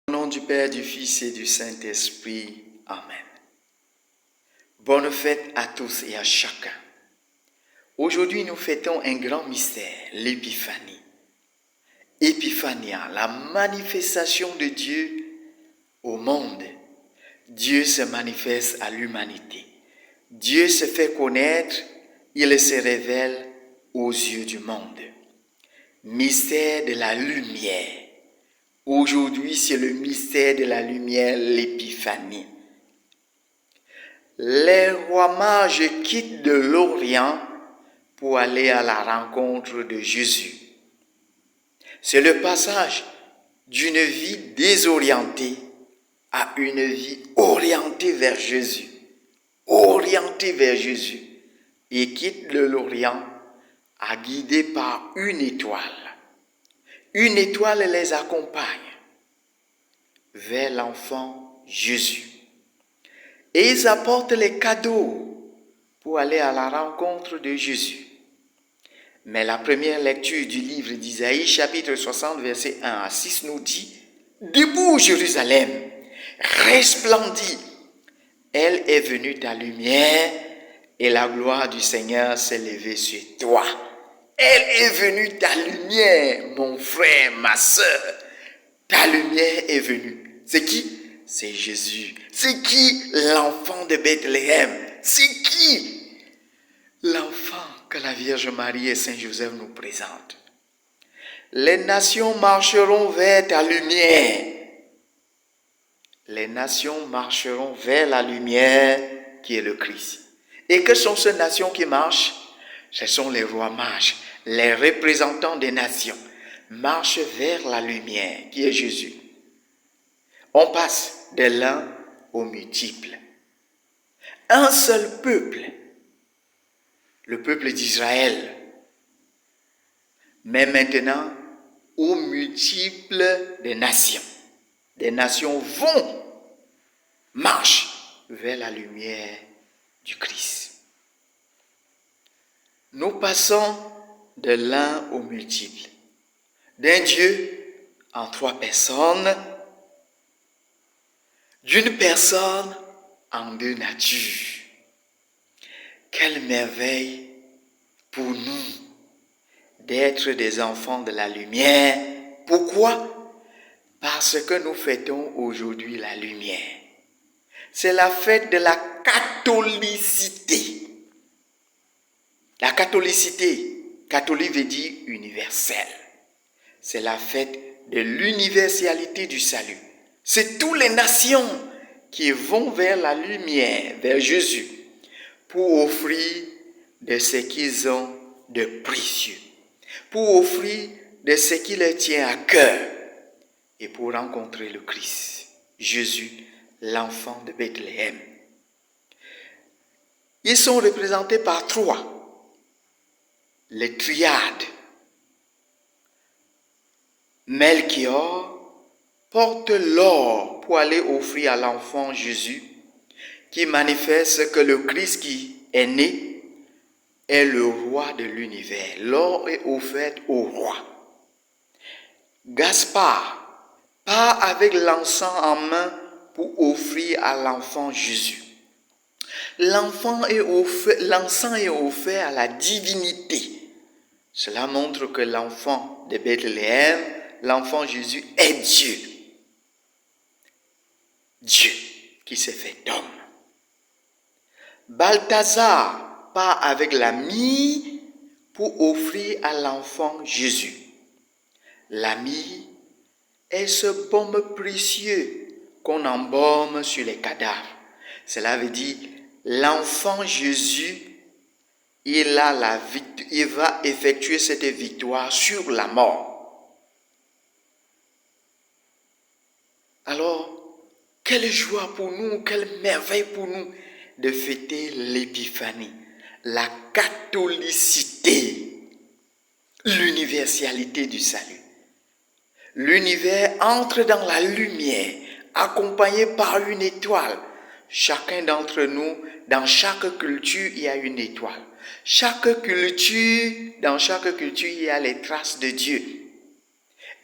Au nom du Père, du Fils et du Saint-Esprit. Amen. Bonne fête à tous et à chacun. Aujourd'hui, nous fêtons un grand mystère, l'épiphanie. Épiphania, la manifestation de Dieu au monde. Dieu se manifeste à l'humanité. Dieu se fait connaître, il se révèle aux yeux du monde. Mystère de la lumière. Aujourd'hui, c'est le mystère de la lumière, l'épiphanie. Les rois mages quittent de l'Orient pour aller à la rencontre de Jésus. C'est le passage d'une vie désorientée à une vie orientée vers Jésus. Orientée vers Jésus. Ils quittent de l'Orient guidés par une étoile. Une étoile les accompagne vers l'enfant Jésus. Et ils apportent les cadeaux pour aller à la rencontre de Jésus. Mais la première lecture du livre d'Isaïe, chapitre 60, versets 1 à 6, nous dit « Debout, Jérusalem, resplendis, elle est venue ta lumière et la gloire du Seigneur s'est levée sur toi. » Elle est venue ta lumière, mon frère, ma soeur. Ta lumière est venue. C'est qui? C'est Jésus. C'est qui? L'enfant de Bethléem. C'est qui? L'enfant que la Vierge Marie et Saint Joseph nous présentent. Les nations marcheront vers ta lumière. Les nations marcheront vers la lumière qui est le Christ. Et que sont ces nations qui marchent? Ce sont les rois mages, les représentants des nations, marchent vers la lumière qui est Jésus. On passe de l'un au multiple. Un seul peuple, le peuple d'Israël, mais maintenant aux multiples des nations. Des nations marchent vers la lumière du Christ. Nous passons de l'un au multiple, d'un Dieu en trois personnes, d'une personne en deux natures. Quelle merveille pour nous d'être des enfants de la lumière. Pourquoi? Parce que nous fêtons aujourd'hui la lumière. C'est la fête de la catholicité. La catholicité, catholique veut dire universel. C'est la fête de l'universalité du salut. C'est toutes les nations qui vont vers la lumière, vers Jésus, pour offrir de ce qu'ils ont de précieux, pour offrir de ce qui leur tient à cœur et pour rencontrer le Christ, Jésus, l'enfant de Bethléem. Ils sont représentés par trois. Les triades. Melchior porte l'or pour aller offrir à l'enfant Jésus, qui manifeste que le Christ qui est né est le roi de l'univers. L'or est offert au roi. Gaspard part avec l'encens en main pour offrir à l'enfant Jésus. L'encens est offert à la divinité. Cela montre que l'enfant de Bethléem, l'enfant Jésus, est Dieu. Dieu qui s'est fait homme. Balthazar part avec la myrrhe pour offrir à l'enfant Jésus. La myrrhe est ce baume précieux qu'on embaume sur les cadavres. Cela veut dire l'enfant Jésus, il va effectuer cette victoire sur la mort. Alors, quelle joie pour nous, quelle merveille pour nous de fêter l'épiphanie, la catholicité, l'universalité du salut. L'univers entre dans la lumière, accompagné par une étoile. Chacun d'entre nous, dans chaque culture, il y a une étoile. Dans chaque culture, il y a les traces de Dieu.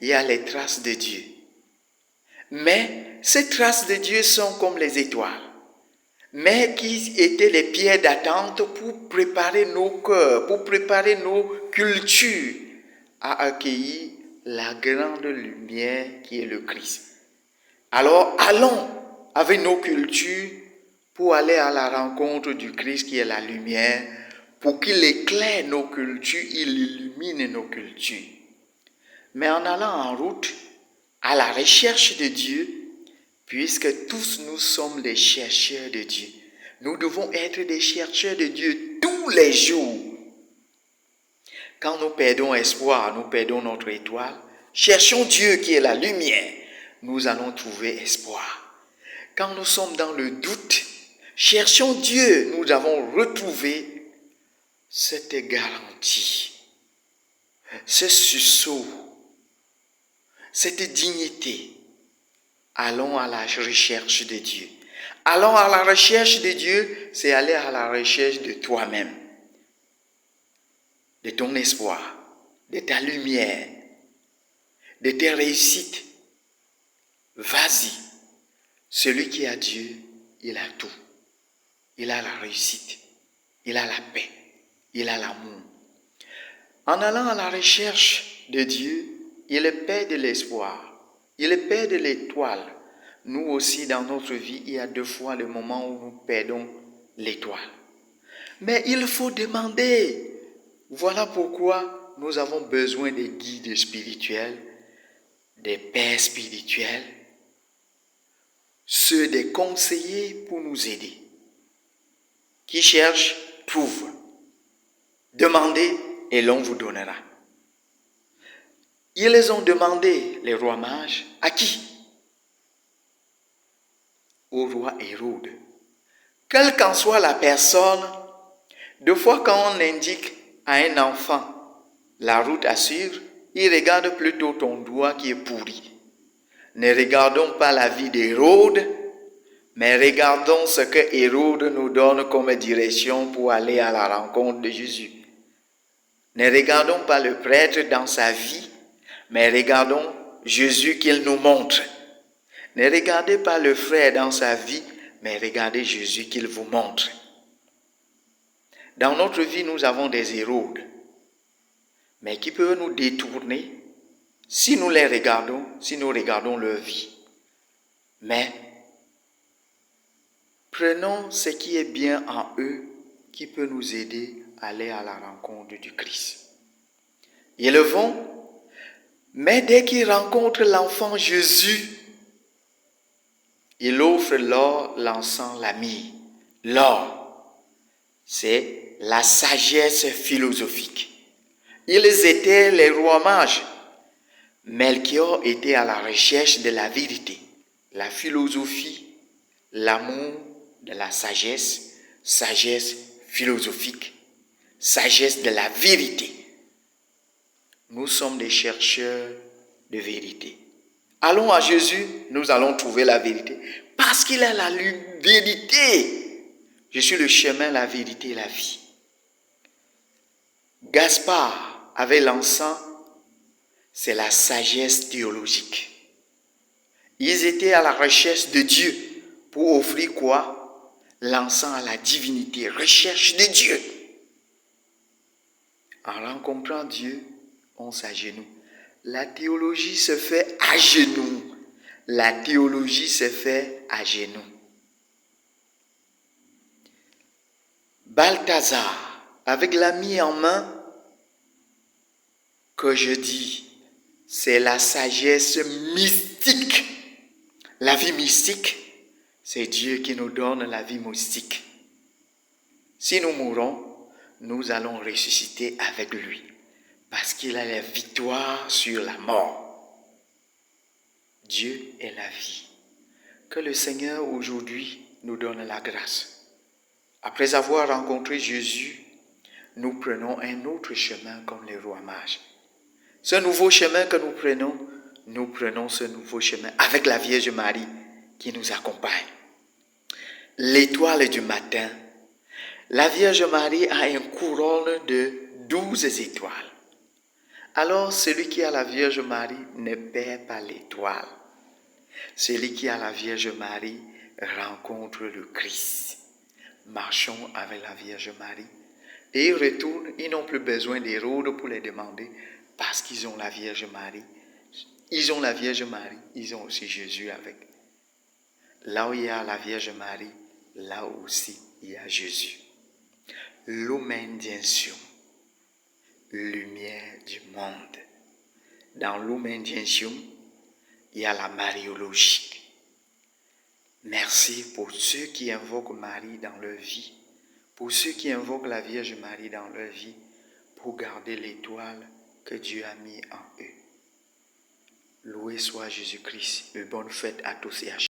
Il y a les traces de Dieu. Mais ces traces de Dieu sont comme les étoiles, mais qui étaient les pierres d'attente pour préparer nos cœurs, pour préparer nos cultures à accueillir la grande lumière qui est le Christ. Alors allons avec nos cultures pour aller à la rencontre du Christ qui est la lumière, pour qu'il éclaire nos cultures, il illumine nos cultures. Mais en allant en route à la recherche de Dieu, puisque tous nous sommes des chercheurs de Dieu, nous devons être des chercheurs de Dieu tous les jours. Quand nous perdons espoir, nous perdons notre étoile, cherchons Dieu qui est la lumière, nous allons trouver espoir. Quand nous sommes dans le doute, cherchons Dieu, nous avons retrouvé cette garantie, ce sursaut, cette dignité. Allons à la recherche de Dieu. Allons à la recherche de Dieu, c'est aller à la recherche de toi-même, de ton espoir, de ta lumière, de tes réussites. Vas-y. Celui qui a Dieu, il a tout. Il a la réussite, il a la paix, il a l'amour. En allant à la recherche de Dieu, il est Père de l'espoir, il est Père de l'étoile. Nous aussi, dans notre vie, il y a 2 fois le moment où nous perdons l'étoile. Mais il faut demander. Voilà pourquoi nous avons besoin des guides spirituels, des pères spirituels, ceux des conseillers pour nous aider. Qui cherche, trouve. Demandez et l'on vous donnera. Ils ont demandé, les rois mages, à qui? Au roi Hérode. Quelle qu'en soit la personne, 2 fois quand on indique à un enfant la route à suivre, il regarde plutôt ton doigt qui est pourri. Ne regardons pas la vie d'Hérode, mais regardons ce que Hérode nous donne comme direction pour aller à la rencontre de Jésus. Ne regardons pas le prêtre dans sa vie, mais regardons Jésus qu'il nous montre. Ne regardez pas le frère dans sa vie, mais regardez Jésus qu'il vous montre. Dans notre vie, nous avons des Hérodes, mais qui peuvent nous détourner si nous les regardons, si nous regardons leur vie. Mais prenons ce qui est bien en eux qui peut nous aider à aller à la rencontre du Christ. Ils vont, mais dès qu'ils rencontrent l'enfant Jésus, il offre l'or, l'encens, la myrrhe. L'or, c'est la sagesse philosophique. Ils étaient les rois mages. Melchior était à la recherche de la vérité, la philosophie, l'amour de la sagesse, sagesse philosophique, sagesse de la vérité. Nous sommes des chercheurs de vérité. Allons à Jésus, nous allons trouver la vérité. Parce qu'il a la vérité. Je suis le chemin, la vérité et la vie. Gaspard avait l'encens, c'est la sagesse théologique. Ils étaient à la recherche de Dieu pour offrir quoi? L'encens à la divinité, recherche de Dieu. En rencontrant Dieu, on s'agenouille. La théologie se fait à genoux. La théologie se fait à genoux. Balthazar, avec l'ami en main, que je dis, c'est la sagesse mystique. La vie mystique, c'est Dieu qui nous donne la vie mystique. Si nous mourons, nous allons ressusciter avec lui, parce qu'il a la victoire sur la mort. Dieu est la vie. Que le Seigneur aujourd'hui nous donne la grâce. Après avoir rencontré Jésus, nous prenons un autre chemin comme les rois mages. Ce nouveau chemin que nous prenons ce nouveau chemin avec la Vierge Marie qui nous accompagne. L'étoile du matin. La Vierge Marie a une couronne de 12 étoiles. Alors celui qui a la Vierge Marie ne perd pas l'étoile. Celui qui a la Vierge Marie rencontre le Christ. Marchons avec la Vierge Marie. Et ils retournent, ils n'ont plus besoin d'Hérode pour les demander parce qu'ils ont la Vierge Marie. Ils ont la Vierge Marie, ils ont aussi Jésus avec. Là où il y a la Vierge Marie, là aussi il y a Jésus. Lumen Gentium, lumière du monde. Dans Lumen Gentium, il y a la Mariologie. Merci pour ceux qui invoquent Marie dans leur vie, pour ceux qui invoquent la Vierge Marie dans leur vie, pour garder l'étoile que Dieu a mis en eux. Loué soit Jésus-Christ. Une bonne fête à tous et à chacun.